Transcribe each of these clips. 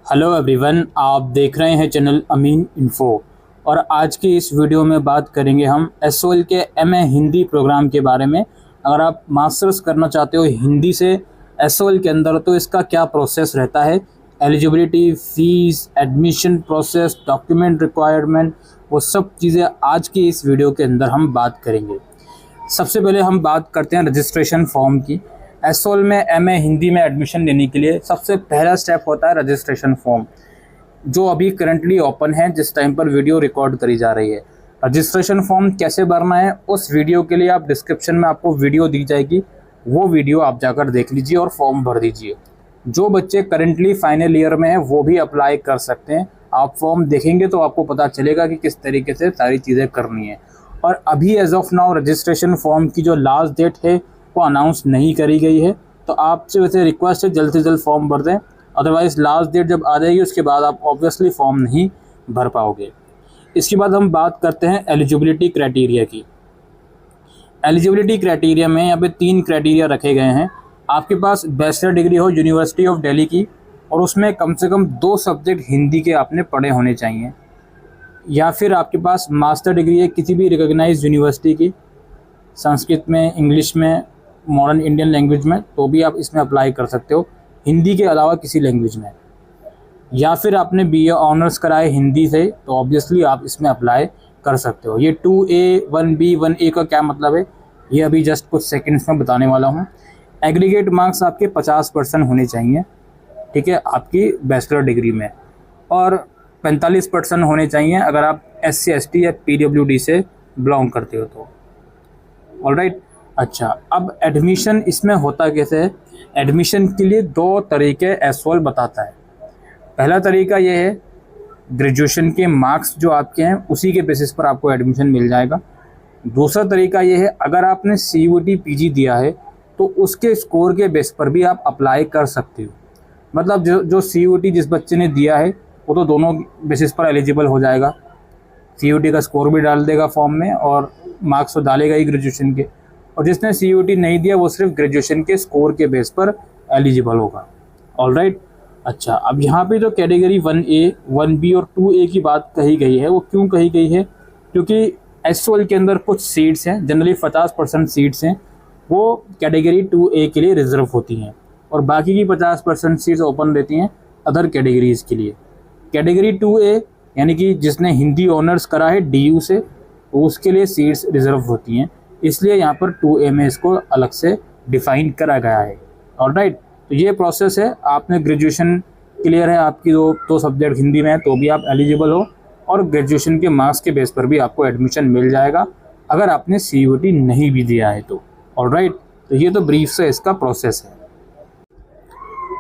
Hello everyone, आप देख रहे हैं चैनल अमीन इन्फो। और आज की इस वीडियो में बात करेंगे हम एसओएल के एमए हिंदी प्रोग्राम के बारे में। अगर आप मास्टर्स करना चाहते हो हिंदी से एसओएल के अंदर तो इसका क्या प्रोसेस रहता है, eligibility, fees, admission process, document requirement, वो सब चीज़ें आज की इस वीडियो के अंदर हम बात करेंगे। सबसे पहले हम बात करते हैं रजिस्ट्रेशन फॉर्म की। एसओएल में एमए हिंदी में एडमिशन लेने के लिए सबसे पहला स्टेप होता है रजिस्ट्रेशन फॉर्म, जो अभी करंटली ओपन है जिस टाइम पर वीडियो रिकॉर्ड करी जा रही है। रजिस्ट्रेशन फॉर्म कैसे भरना है उस वीडियो के लिए आप डिस्क्रिप्शन में आपको वीडियो दी जाएगी, वो वीडियो आप जाकर देख लीजिए और फॉर्म भर दीजिए। जो बच्चे करंटली फाइनल ईयर में हैं वो भी अप्लाई कर सकते हैं। आप फॉर्म देखेंगे तो आपको पता चलेगा कि किस तरीके से सारी चीज़ें करनी है। और अभी as of now registration form की जो लास्ट डेट है वो अनाउंस नहीं करी गई है, तो आपसे वैसे रिक्वेस्ट है जल्द से जल्द फॉर्म भर दें, अदरवाइज़ लास्ट डेट जब आ जाएगी उसके बाद आप ऑब्वियसली फॉर्म नहीं भर पाओगे। इसके बाद हम बात करते हैं एलिजिबिलिटी क्राइटेरिया की। एलिजिबिलिटी क्राइटेरिया में यहाँ पे 3 क्राइटेरिया रखे गए हैं। आपके पास बैचलर डिग्री हो यूनिवर्सिटी ऑफ दिल्ली की और उसमें कम से कम 2 सब्जेक्ट हिंदी के आपने पढ़े होने चाहिए, या फिर आपके पास मास्टर डिग्री है किसी भी रिकॉग्नाइज्ड यूनिवर्सिटी की, संस्कृत में, इंग्लिश में, मॉडर्न इंडियन लैंग्वेज में, तो भी आप इसमें अप्लाई कर सकते हो, हिंदी के अलावा किसी लैंग्वेज में। या फिर आपने बीए ऑनर्स कराए हिंदी से तो ऑब्वियसली आप इसमें अप्लाई कर सकते हो। ये 2A, 1B, 1A का क्या मतलब है ये अभी जस्ट कुछ सेकंड्स में बताने वाला हूँ। एग्रीगेट मार्क्स आपके 50% होने चाहिए, ठीक है, आपकी बैचलर डिग्री में, और 45% होने चाहिए अगर आप SC ST या PWD से बिलोंग करते हो तो। ऑलराइट, अच्छा, अब एडमिशन इसमें होता कैसे है। एडमिशन के लिए 2 तरीके एसओएल बताता है। पहला तरीका ये है, ग्रेजुएशन के मार्क्स जो आपके हैं उसी के बेसिस पर आपको एडमिशन मिल जाएगा। दूसरा तरीका ये है, अगर आपने CUET PG दिया है तो उसके स्कोर के बेस पर भी आप अप्लाई कर सकते हो। मतलब जो CUET जिस बच्चे ने दिया है वो तो दोनों बेसिस पर एलिजिबल हो जाएगा, CUET का स्कोर भी डाल देगा फॉर्म में और मार्क्स तो डालेगा ही ग्रेजुएशन के, और जिसने CUET नहीं दिया वो सिर्फ ग्रेजुएशन के स्कोर के बेस पर एलिजिबल होगा। ऑलराइट, अच्छा, अब यहाँ पे जो कैटेगरी 1A, 1B और 2A की बात कही गई है वो क्यों कही गई है, क्योंकि एसओएल के अंदर कुछ सीट्स हैं, जनरली 50% सीट्स हैं वो कैटेगरी 2A के लिए रिजर्व होती हैं और बाकी की 50% सीट्स ओपन रहती हैं अदर कैटेगरीज़ के लिए। कैटेगरी 2A यानी कि जिसने हिंदी ऑनर्स करा है DU से, तो उसके लिए सीट्स रिजर्व होती हैं, इसलिए यहाँ पर 2A में इसको अलग से डिफ़ाइन करा गया है। ऑलराइट, तो ये प्रोसेस है। आपने ग्रेजुएशन क्लियर है, आपकी 2 सब्जेक्ट हिंदी में है तो भी आप एलिजिबल हो, और ग्रेजुएशन के मार्क्स के बेस पर भी आपको एडमिशन मिल जाएगा अगर आपने CUET नहीं भी दिया है तो। ऑलराइट, तो ये तो ब्रीफ से इसका प्रोसेस है।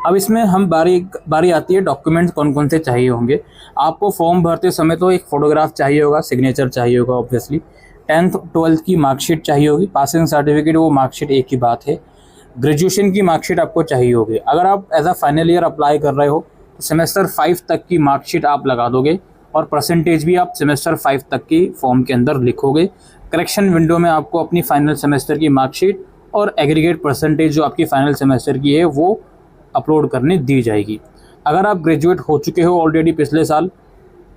अब इसमें हम बारी आती है डॉक्यूमेंट्स कौन कौन से चाहिए होंगे। आपको फॉर्म भरते समय तो एक फ़ोटोग्राफ चाहिए होगा, सिग्नेचर चाहिए होगा ऑब्वियसली, 10th 12th की मार्कशीट चाहिए होगी, पासिंग सर्टिफिकेट वो मार्कशीट एक ही बात है, ग्रेजुएशन की मार्कशीट आपको चाहिए होगी। अगर आप as a final year apply कर रहे हो तो सेमेस्टर 5 तक की मार्कशीट आप लगा दोगे और परसेंटेज भी आप सेमेस्टर 5 तक की फॉर्म के अंदर लिखोगे। करेक्शन विंडो में आपको अपनी फाइनल सेमेस्टर की मार्कशीट और एग्रीगेट परसेंटेज जो आपकी फाइनल सेमेस्टर की है वो अपलोड करने दी जाएगी। अगर आप ग्रेजुएट हो चुके हो ऑलरेडी पिछले साल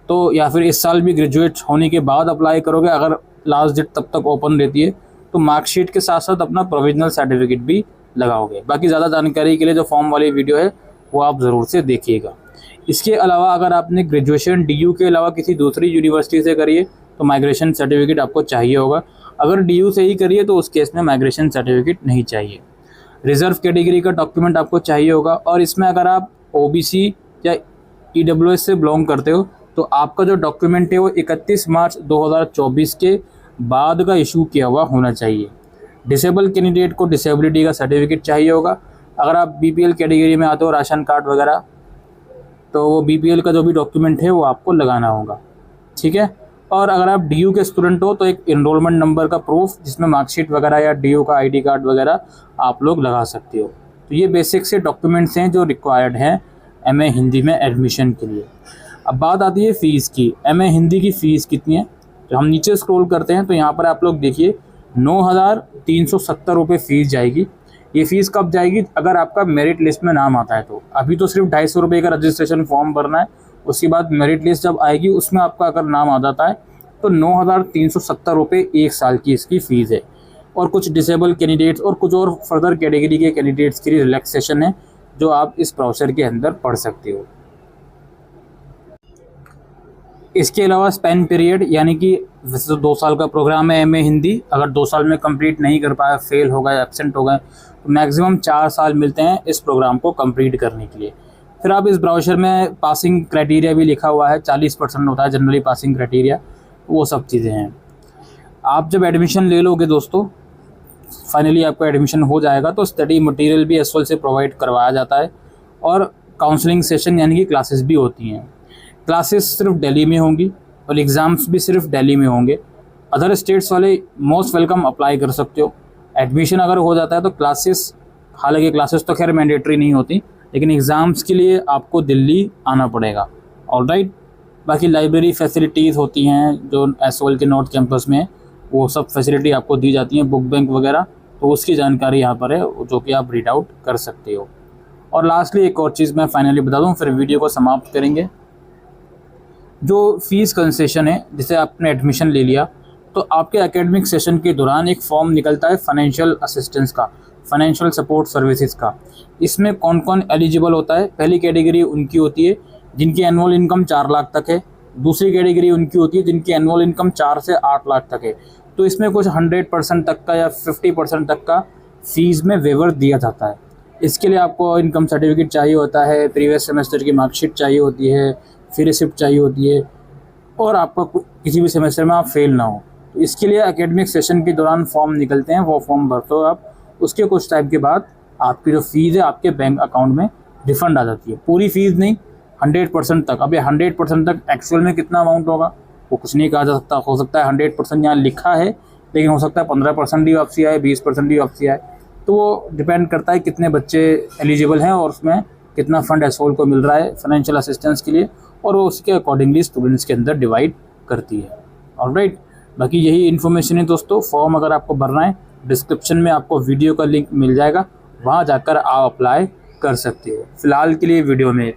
तो, या फिर इस साल भी ग्रेजुएट होने के बाद अप्लाई करोगे, अगर लास्ट डेट तब तक ओपन रहती है तो मार्कशीट के साथ साथ अपना प्रोविजनल सर्टिफिकेट भी लगाओगे। बाकी ज़्यादा जानकारी के लिए जो फॉर्म वाली वीडियो है वो आप ज़रूर से देखिएगा। इसके अलावा अगर आपने ग्रेजुएशन DU के अलावा किसी दूसरी यूनिवर्सिटी से करिए तो माइग्रेशन सर्टिफिकेट आपको चाहिए होगा। अगर DU से ही करिए तो उस केस में माइग्रेशन सर्टिफिकेट नहीं चाहिए। रिजर्व कैटेगरी का डॉक्यूमेंट आपको चाहिए होगा, और इसमें अगर आप OBC या EWS से बिलोंग करते हो तो आपका जो डॉक्यूमेंट है वो 31 मार्च 2024 के बाद का इशू किया हुआ होना चाहिए। डिसेबल कैंडिडेट को डिसेबिलिटी का सर्टिफिकेट चाहिए होगा। अगर आप BPL कैटेगरी में आते हो, राशन कार्ड वगैरह, तो वो BPL का जो भी डॉक्यूमेंट है वो आपको लगाना होगा, ठीक है। और अगर आप DU के स्टूडेंट हो तो एक इनरोलमेंट नंबर का प्रूफ जिसमें मार्कशीट वगैरह या DU का ID कार्ड वगैरह आप लोग लगा सकते हो। तो ये बेसिक से डॉक्यूमेंट्स हैं जो रिक्वायर्ड हैं MA हिंदी में एडमिशन के लिए। अब बात आती है फ़ीस की। MA हिंदी की फ़ीस कितनी है, तो हम नीचे स्क्रॉल करते हैं तो यहाँ पर आप लोग देखिए 9,370 रुपये फ़ीस जाएगी। ये फ़ीस कब जाएगी? अगर आपका मेरिट लिस्ट में नाम आता है तो। अभी तो सिर्फ 250 रुपये का रजिस्ट्रेशन फॉर्म भरना है, उसके बाद मेरिट लिस्ट जब आएगी उसमें आपका अगर नाम आ जाता है तो 9,370 रुपये 1 साल की इसकी फ़ीस है। और कुछ डिसेबल कैंडिडेट्स और कुछ और फर्दर कैटेगरी के कैंडिडेट्स के लिए रिलैक्सेशन है जो आप इस ब्राउचर के अंदर पढ़ सकते हो। इसके अलावा स्पेन पीरियड, यानी कि वैसे तो 2 साल का प्रोग्राम है एमए हिंदी, अगर 2 साल में कंप्लीट नहीं कर पाया, फेल हो गए, एब्सेंट हो गए, तो मैक्सिमम 4 साल मिलते हैं इस प्रोग्राम को कंप्लीट करने के लिए। फिर आप इस ब्राउचर में पासिंग क्राइटेरिया भी लिखा हुआ है, 40% होता है जनरली पासिंग क्राइटेरिया, वो सब चीज़ें हैं। आप जब एडमिशन ले लोगे दोस्तों, फाइनली आपका एडमिशन हो जाएगा, तो स्टडी मटेरियल भी एसओएल से प्रोवाइड करवाया जाता है और काउंसलिंग सेशन यानी कि क्लासेस भी होती हैं। क्लासेस सिर्फ दिल्ली में होंगी और एग्ज़ाम्स भी सिर्फ दिल्ली में होंगे। अदर स्टेट्स वाले मोस्ट वेलकम अप्लाई कर सकते हो। एडमिशन अगर हो जाता है तो क्लासेस, हालांकि क्लासेस तो खैर मैंडेटरी नहीं होती, लेकिन एग्ज़ाम्स के लिए आपको दिल्ली आना पड़ेगा। ऑलराइट, बाकी लाइब्रेरी फैसिलिटीज़ होती हैं जो एसओएल के नॉर्थ कैंपस में, वो सब फैसिलिटी आपको दी जाती हैं, बुक बैंक वगैरह, तो उसकी जानकारी यहाँ पर है जो कि आप रीड आउट कर सकते हो। और लास्टली एक और चीज़ मैं फाइनली बता दूँ, फिर वीडियो को समाप्त करेंगे। जो फ़ीस कंसेशन है, जैसे आपने एडमिशन ले लिया तो आपके एकेडमिक सेशन के दौरान एक फॉर्म निकलता है फाइनेंशियल असिस्टेंस का, फाइनेंशियल सपोर्ट सर्विसेज का। इसमें कौन कौन एलिजिबल होता है? पहली कैटेगरी उनकी होती है जिनकी एनुअल इनकम 4 लाख तक है। दूसरी कैटेगरी उनकी होती है जिनकी एनुअल इनकम 4 से 8 लाख तक है। तो इसमें कुछ 100% तक का या 50% तक का फ़ीस में वेवर दिया जाता है। इसके लिए आपको इनकम सर्टिफिकेट चाहिए होता है, प्रीवियस सेमेस्टर की मार्कशीट चाहिए होती है, फिर रिसिप्ट चाहिए होती है, और आपका किसी भी सेमेस्टर में आप फेल ना हो। तो इसके लिए एकेडमिक सेशन के दौरान फॉर्म निकलते हैं, वो फॉर्म भरते हो आप। उसके कुछ टाइम के बाद आपकी जो फ़ीस है आपके बैंक अकाउंट में रिफ़ंड आ जाती है। पूरी फ़ीस नहीं, 100% तक। अब ये 100% तक एक्चुअल में कितना अमाउंट होगा वो कुछ नहीं कहा जा सकता। हो सकता है 100% यहाँ लिखा है, लेकिन हो सकता है 15% ही वापसी आए, 20% ही वापसी आए। तो वो डिपेंड करता है कितने बच्चे एलिजिबल हैं और उसमें कितना फ़ंड एसओएल को मिल रहा है फाइनेंशियल असिस्टेंस के लिए, और वो उसके अकॉर्डिंगली स्टूडेंट्स के अंदर डिवाइड करती है। ऑलराइट, बाकी यही इन्फॉर्मेशन है दोस्तों। फॉर्म अगर आपको भरना है, डिस्क्रिप्शन में आपको वीडियो का लिंक मिल जाएगा, वहाँ जाकर आप अप्लाई कर सकते हो। फ़िलहाल के लिए वीडियो में